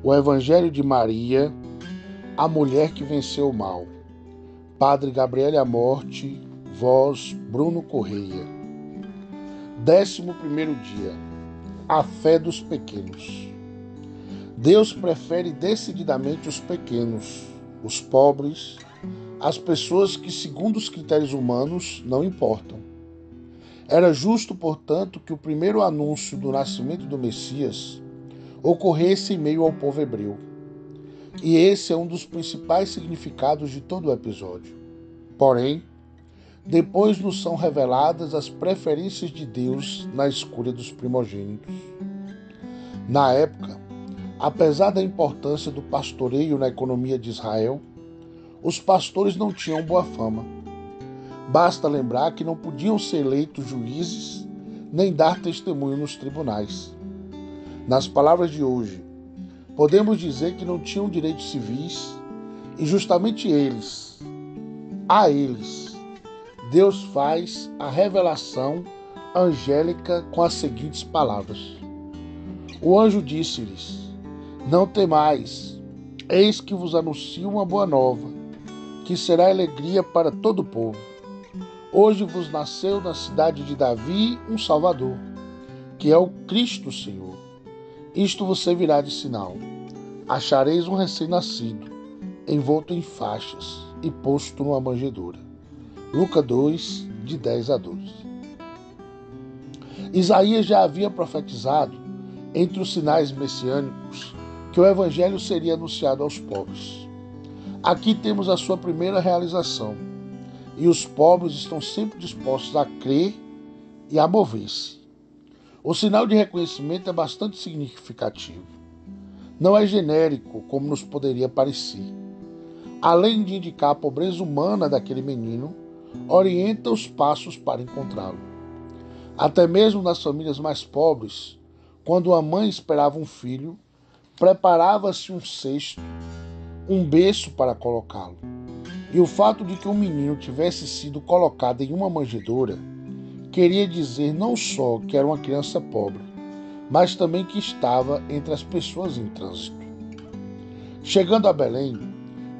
O Evangelho de Maria, a mulher que venceu o mal. Padre Gabriel Amorte, voz Bruno Correia. 11º dia. A fé dos pequenos. Deus prefere decididamente os pequenos, os pobres, as pessoas que, segundo os critérios humanos, não importam. Era justo, portanto, que o primeiro anúncio do nascimento do Messias ocorresse em meio ao povo hebreu. E esse é um dos principais significados de todo o episódio. Porém, depois nos são reveladas as preferências de Deus na escolha dos primogênitos. Na época, apesar da importância do pastoreio na economia de Israel, os pastores não tinham boa fama. Basta lembrar que não podiam ser eleitos juízes nem dar testemunho nos tribunais. Nas palavras de hoje, podemos dizer que não tinham direitos civis e justamente a eles, Deus faz a revelação angélica com as seguintes palavras. O anjo disse-lhes: Não temais, eis que vos anuncio uma boa nova, que será alegria para todo o povo. Hoje vos nasceu na cidade de Davi um Salvador, que é o Cristo Senhor. Isto vos servirá de sinal. Achareis um recém-nascido, envolto em faixas e posto numa manjedoura. Lucas 2, de 10 a 12. Isaías já havia profetizado, entre os sinais messiânicos, que o Evangelho seria anunciado aos pobres. Aqui temos a sua primeira realização, e os pobres estão sempre dispostos a crer e a mover-se. O sinal de reconhecimento é bastante significativo. Não é genérico, como nos poderia parecer. Além de indicar a pobreza humana daquele menino, orienta os passos para encontrá-lo. Até mesmo nas famílias mais pobres, quando a mãe esperava um filho, preparava-se um cesto, um berço para colocá-lo. E o fato de que o menino tivesse sido colocado em uma manjedoura queria dizer não só que era uma criança pobre, mas também que estava entre as pessoas em trânsito. Chegando a Belém,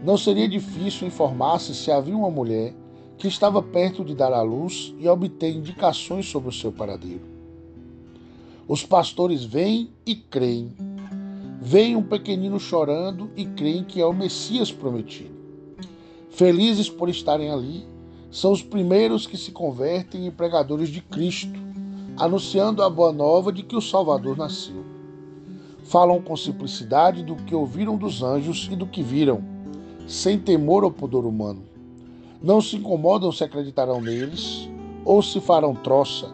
não seria difícil informar-se se havia uma mulher que estava perto de dar à luz e obter indicações sobre o seu paradeiro. Os pastores veem e creem. Veem um pequenino chorando e creem que é o Messias prometido. Felizes por estarem ali, são os primeiros que se convertem em pregadores de Cristo, anunciando a boa nova de que o Salvador nasceu. Falam com simplicidade do que ouviram dos anjos e do que viram, sem temor ao pudor humano. Não se incomodam se acreditarão neles ou se farão troça.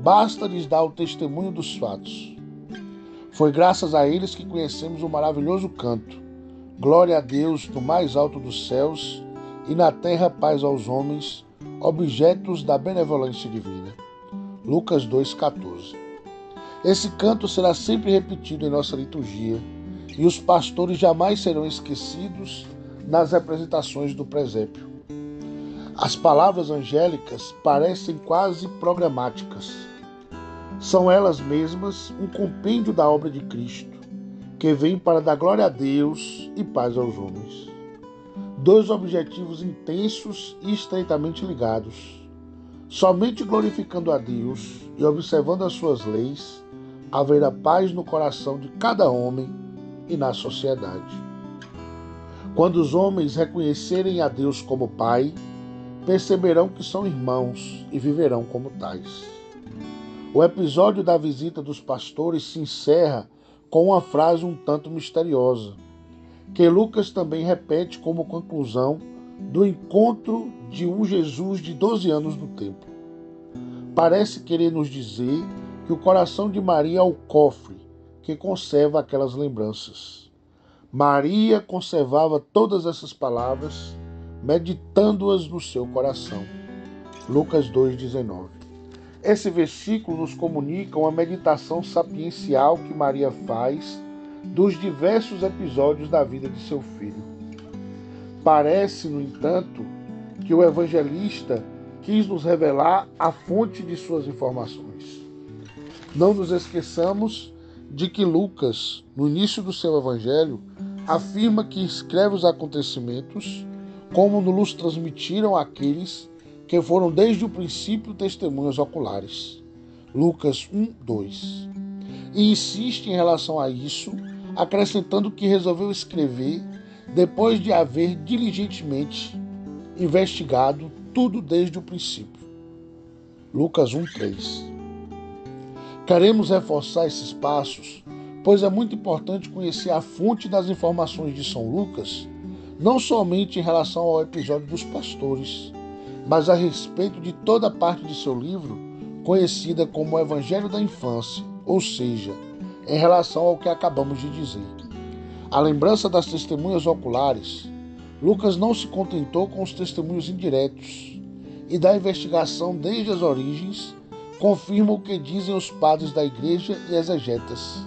Basta lhes dar o testemunho dos fatos. Foi graças a eles que conhecemos o maravilhoso canto. Glória a Deus no mais alto dos céus e na terra paz aos homens, objetos da benevolência divina. Lucas 2,14. Esse canto será sempre repetido em nossa liturgia e os pastores jamais serão esquecidos nas representações do presépio. As palavras angélicas parecem quase programáticas. São elas mesmas um compêndio da obra de Cristo, que vem para dar glória a Deus e paz aos homens. Dois objetivos intensos e estreitamente ligados. Somente glorificando a Deus e observando as suas leis, haverá paz no coração de cada homem e na sociedade. Quando os homens reconhecerem a Deus como Pai, perceberão que são irmãos e viverão como tais. O episódio da visita dos pastores se encerra com uma frase um tanto misteriosa, que Lucas também repete como conclusão do encontro de um Jesus de 12 anos no templo. Parece querer nos dizer que o coração de Maria é o cofre que conserva aquelas lembranças. Maria conservava todas essas palavras, meditando-as no seu coração. Lucas 2,19. Esse versículo nos comunica uma meditação sapiencial que Maria faz dos diversos episódios da vida de seu filho. Parece, no entanto, que o evangelista quis nos revelar a fonte de suas informações. Não nos esqueçamos de que Lucas, no início do seu evangelho, afirma que escreve os acontecimentos como nos transmitiram aqueles que foram desde o princípio testemunhas oculares. Lucas 1:2. E insiste em relação a isso, acrescentando que resolveu escrever depois de haver diligentemente investigado tudo desde o princípio. Lucas 1:3. Queremos reforçar esses passos, pois é muito importante conhecer a fonte das informações de São Lucas, não somente em relação ao episódio dos pastores, mas a respeito de toda a parte de seu livro, conhecida como o Evangelho da Infância, ou seja, em relação ao que acabamos de dizer. A lembrança das testemunhas oculares, Lucas não se contentou com os testemunhos indiretos, e da investigação desde as origens, confirma o que dizem os padres da igreja e exegetas,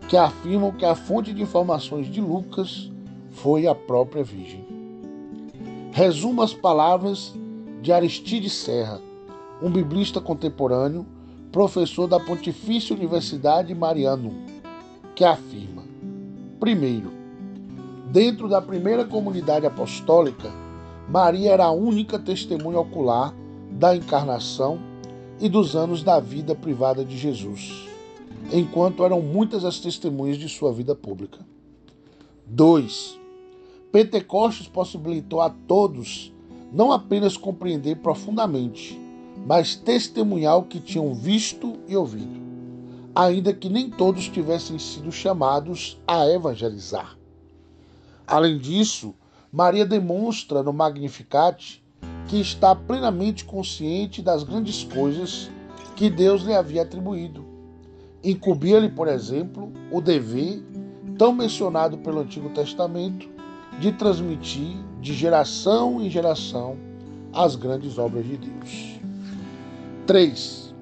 que afirmam que a fonte de informações de Lucas foi a própria Virgem. Resumo as palavras de Aristides Serra, um biblista contemporâneo, professor da Pontifícia Universidade Marianum, que afirma: primeiro, dentro da primeira comunidade apostólica, Maria era a única testemunha ocular da encarnação e dos anos da vida privada de Jesus, enquanto eram muitas as testemunhas de sua vida pública. 2. Pentecostes possibilitou a todos não apenas compreender profundamente, mas testemunhar o que tinham visto e ouvido, ainda que nem todos tivessem sido chamados a evangelizar. Além disso, Maria demonstra no Magnificat que está plenamente consciente das grandes coisas que Deus lhe havia atribuído. Incumbia-lhe, por exemplo, o dever, tão mencionado pelo Antigo Testamento, de transmitir de geração em geração as grandes obras de Deus. 3.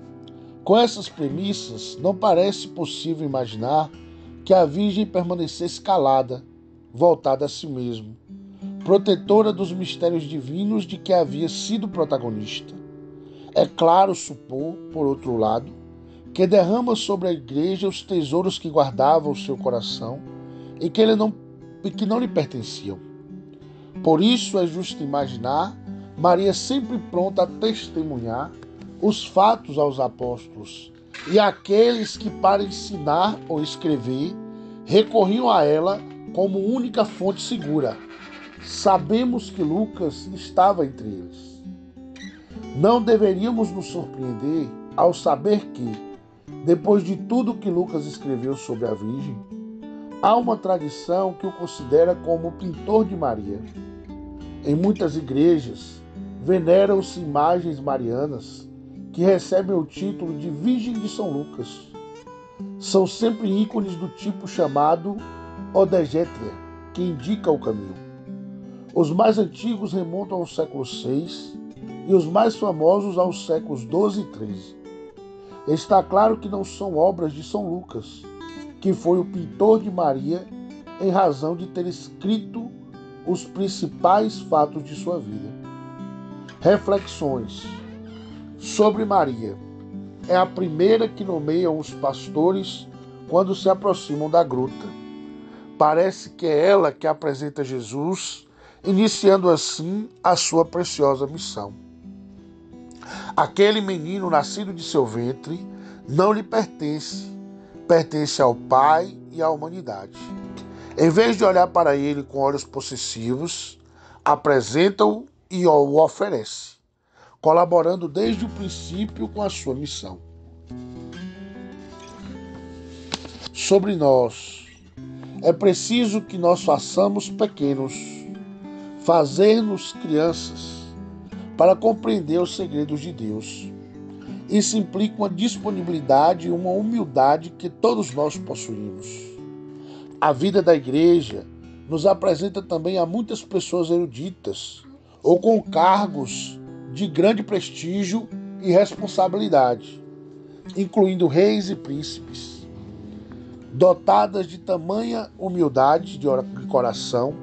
Com essas premissas, não parece possível imaginar que a Virgem permanecesse calada, voltada a si mesma, protetora dos mistérios divinos de que havia sido protagonista. É claro supor, por outro lado, que derrama sobre a Igreja os tesouros que guardava o seu coração e que não lhe pertenciam. Por isso é justo imaginar Maria sempre pronta a testemunhar os fatos aos apóstolos e àqueles que, para ensinar ou escrever, recorriam a ela como única fonte segura. Sabemos que Lucas estava entre eles. Não deveríamos nos surpreender ao saber que, depois de tudo que Lucas escreveu sobre a Virgem, há uma tradição que o considera como o pintor de Maria. Em muitas igrejas, veneram-se imagens marianas que recebem o título de Virgem de São Lucas. São sempre ícones do tipo chamado Odegétria, que indica o caminho. Os mais antigos remontam ao século VI e os mais famosos aos séculos XII e XIII. Está claro que não são obras de São Lucas, que foi o pintor de Maria em razão de ter escrito os principais fatos de sua vida. Reflexões sobre Maria. É a primeira que nomeiam os pastores quando se aproximam da gruta. Parece que é ela que apresenta Jesus, iniciando assim a sua preciosa missão. Aquele menino nascido de seu ventre não lhe pertence, pertence ao Pai e à humanidade. Em vez de olhar para ele com olhos possessivos, apresenta-o e o oferece, colaborando desde o princípio com a sua missão. Sobre nós, é preciso que nós façamos pequenos, fazer-nos crianças, para compreender os segredos de Deus. Isso implica uma disponibilidade e uma humildade que todos nós possuímos. A vida da igreja nos apresenta também a muitas pessoas eruditas ou com cargos de grande prestígio e responsabilidade, incluindo reis e príncipes, dotadas de tamanha humildade de coração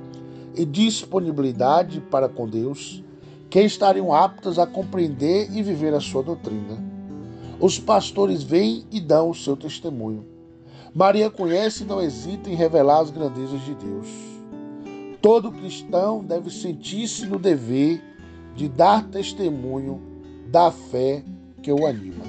e disponibilidade para com Deus, que estariam aptas a compreender e viver a sua doutrina. Os pastores vêm e dão o seu testemunho, Maria conhece e não hesita em revelar as grandezas de Deus. Todo cristão deve sentir-se no dever de dar testemunho da fé que o anima.